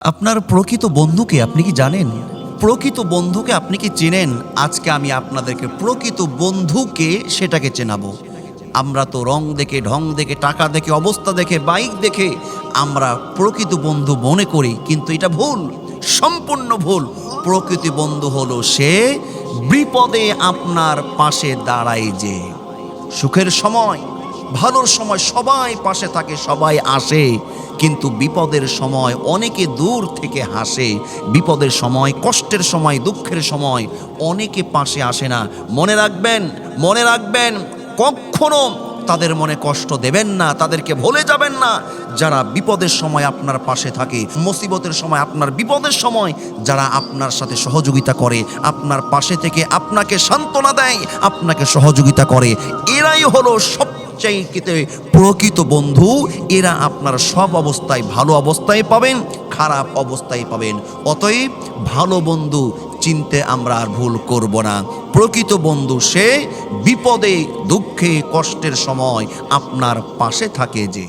আপনার প্রকৃত বন্ধুকে আপনি কি জানেন? প্রকৃত বন্ধুকে আপনি কি চেনেন? আজকে আমি আপনাদেরকে প্রকৃত বন্ধুকে সেটাকে চেনাবো। আমরা তো রং দেখে, ঢং দেখে, টাকা দেখে, অবস্থা দেখে, বাইক দেখে আমরা প্রকৃত বন্ধু মনে করি, কিন্তু এটা ভুল, সম্পূর্ণ ভুল। প্রকৃত বন্ধু হলো সে বিপদে আপনার পাশে দাঁড়ায় যে। সুখের সময়, ভালোর সময় সবাই পাশে থাকে, সবাই আসে, কিন্তু বিপদের সময় অনেকে দূর থেকে হাসে। বিপদের সময়, কষ্টের সময়, দুঃখের সময় অনেকে পাশে আসে না। মনে রাখবেন, মনে রাখবেন, কখনো তাদের মনে কষ্ট দেবেন না, তাদেরকে ভুলে যাবেন না। যারা বিপদের সময় আপনার পাশে থাকে, মুসিবতের সময়, আপনার বিপদের সময় যারা আপনার সাথে সহযোগিতা করে, আপনার পাশে থেকে আপনাকে সান্ত্বনা দেয়, আপনাকে সহযোগিতা করে, এরাই হলো সবচাইতে প্রকৃত বন্ধু। এরা আপনার সব অবস্থায়, ভালো অবস্থায় পাবেন, খারাপ অবস্থায় পাবেন। অতএব ভালো বন্ধু চিনতে আমরা আর ভুল করব না। প্রকৃত বন্ধু সে বিপদে, দুঃখে, কষ্টের সময় আপনার পাশে থাকে যে।